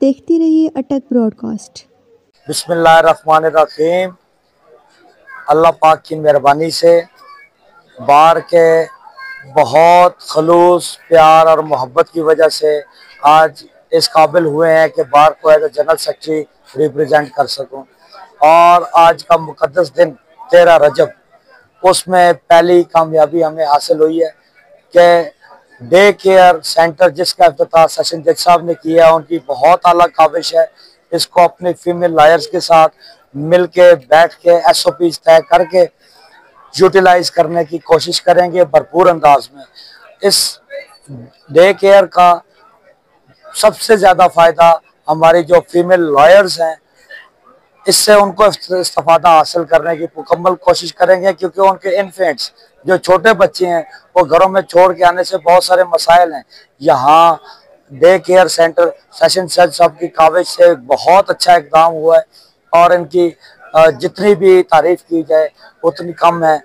देखते रहिए अटक ब्रॉडकास्ट। बिस्मिल्लाहिर्रहमानिर्रहीम। अल्लाह पाक की मेहरबानी से बार के बहुत खलूस प्यार और मोहब्बत की वजह से आज इस काबिल हुए हैं कि बार को as a general secretary represent कर सकूं। और आज का मुकद्दस दिन 13 रजब, उसमें पहली कामयाबी हमें हासिल हुई है कि डे केयर सेंटर जिसका इफ्तिताह सेशन जज साहब ने किया है, उनकी बहुत आला काविश है। इसको अपने फीमेल लॉयर्स के साथ मिल के बैठ के SOPs तय करके यूटिलाइज करने की कोशिश करेंगे भरपूर अंदाज में। इस डे केयर का सबसे ज़्यादा फ़ायदा हमारी जो फीमेल लॉयर्स हैं, इससे उनको इस्तेफादा हासिल करने की मुकम्मल कोशिश करेंगे, क्योंकि उनके इन्फेंट्स जो छोटे बच्चे हैं वो घरों में छोड़ के आने से बहुत सारे मसाइल हैं। यहाँ डे केयर सेंटर सेशन जज साहब की काविश से बहुत अच्छा इकदाम हुआ है और इनकी जितनी भी तारीफ की जाए उतनी कम है।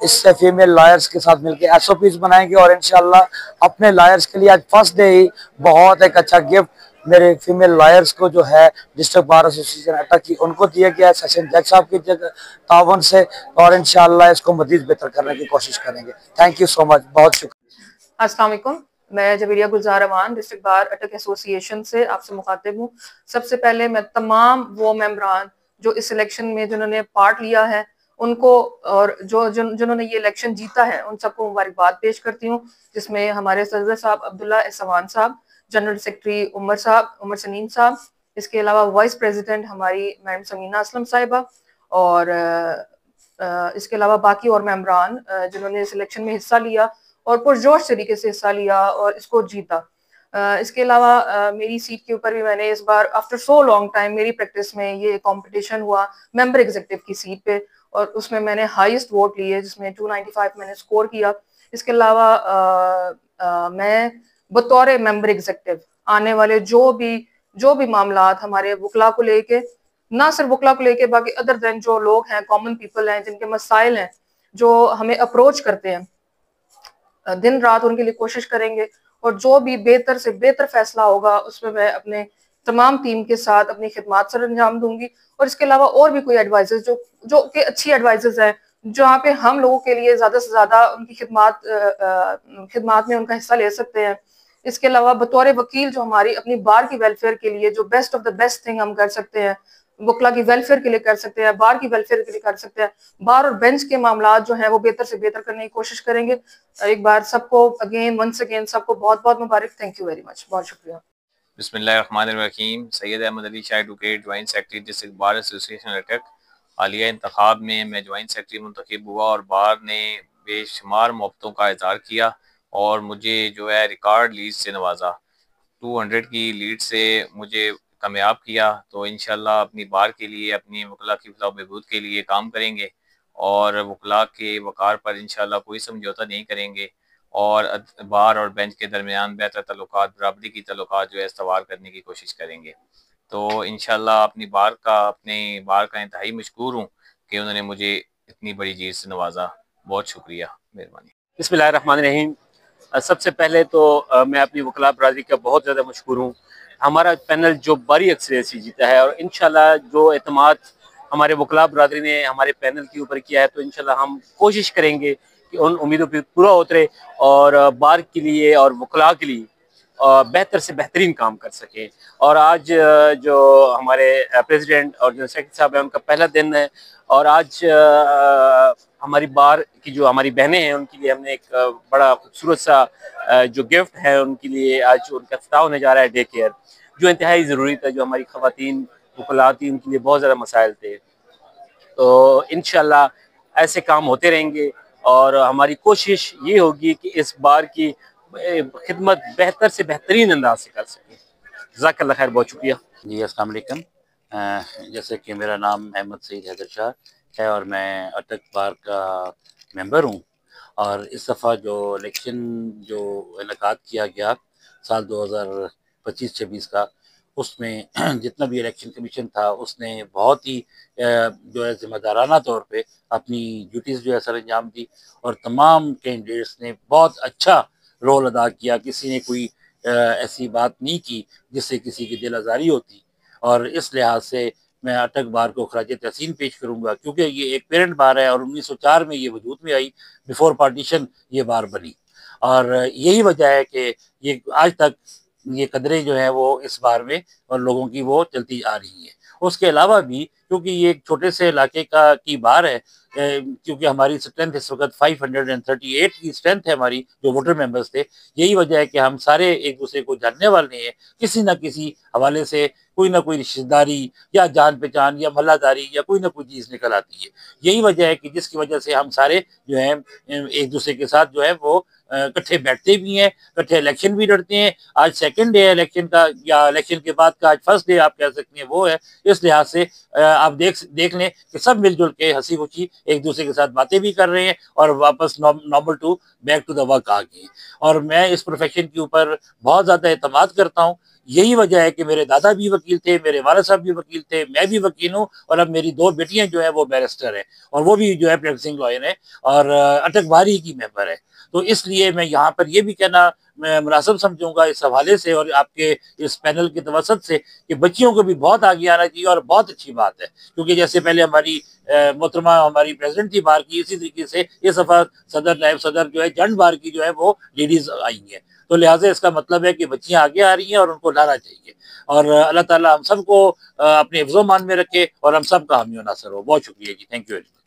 इससे फीमेल लॉयर्स के साथ मिलकर SOPs बनाएंगे और इंशाल्लाह अपने लॉयर्स के लिए आज फर्स्ट डे ही बहुत एक अच्छा गिफ्ट मेरे फीमेल लॉयर्स को जो है डिस्ट्रिक्ट बार एसोसिएशन अटक की उनको दिया गया है सेशन जज साहब की तावन से, और इंशाल्लाह इसको मजीद बेहतर करने की कोशिश करेंगे। थैंक यू सो मच, बहुत शुक्रिया। अस्सलाम वालेकुम, मैं जबीरिया गुलजार अमान डिस्ट्रिक्ट बार अटक एसोसिएशन से आपसे मुखातिब हूँ। सबसे पहले मैं तमाम वो मेंबरान जो इस इलेक्शन में जिन्होंने पार्ट लिया है उनको और जिन्होंने ये इलेक्शन जीता है उन सबको मुबारकबाद पेश करती हूँ, जिसमें हमारे सदर साहब अब्दुल्ला एहसान साहब, जनरल सेक्रेटरी उमर सनीम साहब, इसके अलावा वाइस प्रेसिडेंट हमारी मैडम समीना असलम साहिबा, और इसके अलावा बाकी और मेंबरान जिन्होंने इस इलेक्शन में हिस्सा लिया और पुरजोश तरीके से हिस्सा लिया और इसको जीता। इसके अलावा मेरी सीट के ऊपर भी मैंने इस बार आफ्टर सो लॉन्ग टाइम मेरी प्रैक्टिस में ये कंपटीशन हुआ मेंबर एग्जीक्यूटिव की सीट पे, और उसमें मैंने हाईएस्ट वोट लिए जिसमें 295 मैंने स्कोर किया। इसके अलावा मैं बतौर मेंबर एग्जीक्यूटिव आने वाले जो भी मामलात हमारे वकला को लेके, ना सिर्फ वकला को लेके बाकी अदर देन जो लोग हैं कॉमन पीपल हैं जिनके मसाइल हैं जो हमें अप्रोच करते हैं, दिन रात उनके लिए कोशिश करेंगे और जो भी बेहतर से बेहतर फैसला होगा उसमें मैं अपने तमाम टीम के साथ अपनी खिदमत सर अंजाम दूंगी। और इसके अलावा और भी कोई एडवाइजर्स जो कि अच्छी एडवाइजर्स हैं जहाँ पे हम लोगों के लिए ज्यादा से ज्यादा उनकी खिदमत में उनका हिस्सा ले सकते हैं। इसके अलावा बतौर वकील जो हमारी अपनी बार की वेलफेयर के लिए जो best of the best thing हम कर सकते हैं, वकला की वेलफेयर के लिए कर सकते हैं, बार की वेलफेयर के लिए कर सकते हैं, बार और बेंच के मामला जो हैं वो बेहतर से बेहतर करने की कोशिश करेंगे। एक बार सबको वंस अगेन सबको बहुत बहुत मुबारक। थैंक यू वेरी मच, बहुत शुक्रिया। बिस्मिल्लाहिर्रहमानिर्रहीम। Syed Ahmed Ali Shah advocate, joint secretary district bar association Attock. हालिया इंतखाब में मैं ज्वाइंट सेक्रेटरी मुंतखब हुआ और बार ने बेशुमार मोहब्बतों का इज़हार किया और मुझे जो है रिकॉर्ड लीड से नवाजा। 200 की लीड से मुझे कामयाब किया। तो इंशाल्लाह अपनी बार के लिए, अपनी वकला की फलाह बहबूद के लिए काम करेंगे और वकला के वक़ार पर इंशाल्लाह कोई समझौता नहीं करेंगे और बार और बेंच के दरमियान बेहतर तल्लुकात, बराबरी की तल्लुकात जो है इस्तवार करने की कोशिश करेंगे। तो इंशाल्लाह अपने बार का इंतहाई मशकूर हूँ कि उन्होंने मुझे इतनी बड़ी चीज़ से नवाजा। बहुत शुक्रिया, मेहरबानी। बिस्मिल्लाहिर्रहमानिर्रहीम। सबसे पहले तो मैं अपनी वकला बरादरी का बहुत ज़्यादा मशकूर हूँ। हमारा पैनल जो बड़ी अक्सरियत से जीता है और इंशाल्लाह जो एतमाद हमारे वकला बरादरी ने हमारे पैनल के ऊपर किया है, तो इंशाल्लाह हम कोशिश करेंगे कि उन उम्मीदों पर पूरा उतरे और बार के लिए और वकला के लिए बेहतर से बेहतरीन काम कर सकें। और आज जो हमारे प्रेसिडेंट और जो सेक्रेटरी साहब हैं उनका पहला दिन है और आज हमारी बार की जो हमारी बहनें हैं उनके लिए हमने एक बड़ा खूबसूरत सा जो गिफ्ट है उनके लिए आज उनका इफ्तिताह होने जा रहा है डे केयर, जो इंतहाई ज़रूरी था। जो हमारी ख़वातीन वकला थी उनके लिए बहुत ज़्यादा मसाइल थे। तो इंशाल्लाह ऐसे काम होते रहेंगे और हमारी कोशिश ये होगी कि इस बार की खिदमत बेहतर से बेहतरीन अंदाज से कर सकें। जज़ाकल्लाह खैर, बहुत शुक्रिया जी। अस्सलाम वालेकुम। जैसे कि मेरा नाम अहमद सईद हैदर शाह है और मैं अटक बार का मेंबर हूँ। और इस दफ़ा जो इलेक्शन जो इनेकाद किया गया साल 2025-26 का, उसमें जितना भी इलेक्शन कमीशन था उसने बहुत ही जो है ज़िम्मेदाराना तौर पे अपनी ड्यूटीज़ जो है सर अंजाम दी और तमाम कैंडिडेट्स ने बहुत अच्छा रोल अदा किया। किसी ने कोई ऐसी बात नहीं की जिससे किसी की दिल आज़ारी होती। और इस लिहाज से मैं अटक बार को खराज तहसीन पेश करूँगा, क्योंकि ये एक पेरेंट बार है और 1904 में ये वजूद में आई, बिफोर पार्टीशन ये बार बनी। और यही वजह है कि ये आज तक ये कदरें जो हैं वो इस बार में और लोगों की वो चलती आ रही हैं। उसके अलावा भी क्योंकि ये एक छोटे से इलाके की बार है, क्योंकि हमारी स्ट्रेंथ इस वक्त 538 की स्ट्रेंथ है हमारी, जो वोटर मेंबर्स थे। यही वजह है कि हम सारे एक दूसरे को जानने वाले हैं, किसी ना किसी हवाले से कोई ना कोई रिश्तेदारी या जान पहचान या मल्लादारी या कोई ना कोई चीज़ निकल आती है। यही वजह है कि जिसकी वजह से हम सारे जो है एक दूसरे के साथ जो है वो इकट्ठे बैठते भी हैं, इकट्ठे इलेक्शन भी लड़ते हैं। आज सेकंड डे है इलेक्शन का, या इलेक्शन के बाद का आज फर्स्ट डे आप कह सकते हैं वो है। इस लिहाज से आप देख लें कि सब मिलजुल के हंसी खुशी एक दूसरे के साथ बातें भी कर रहे हैं और वापस normal to back to the work आ गए। और मैं इस प्रोफेशन के ऊपर बहुत ज़्यादा एतमाद करता हूँ। यही वजह है कि मेरे दादा भी वकील थे, मेरे वालिद साहब भी वकील थे, मैं भी वकील हूँ, और अब मेरी 2 बेटियां जो है वो बैरिस्टर हैं और वो भी जो है प्रैक्टिसिंग लॉयर है और अटक बार ही की मेंबर है। तो इसलिए मैं यहाँ पर ये भी कहना मैं मुनासिब समझूंगा इस हवाले से और आपके इस पैनल की तवसत से कि बच्चियों को भी बहुत आगे आना चाहिए, और बहुत अच्छी बात है। क्योंकि जैसे पहले हमारी मोहतरमा हमारी प्रेसिडेंट थी बार की, इसी तरीके से इस दफ़ा सदर नायब सदर जो है जंड बार की जो है वो लेडीज़ आई हैं। तो लिहाजा इसका मतलब है कि बच्चियां आगे आ रही हैं और उनको लाना चाहिए। और अल्लाह ताला हम सबको अपने हिफ्ज़-ओ-मान में रखे और हम सब का हामी और नासर हो। बहुत शुक्रिया जी, थैंक यू वेरी मच।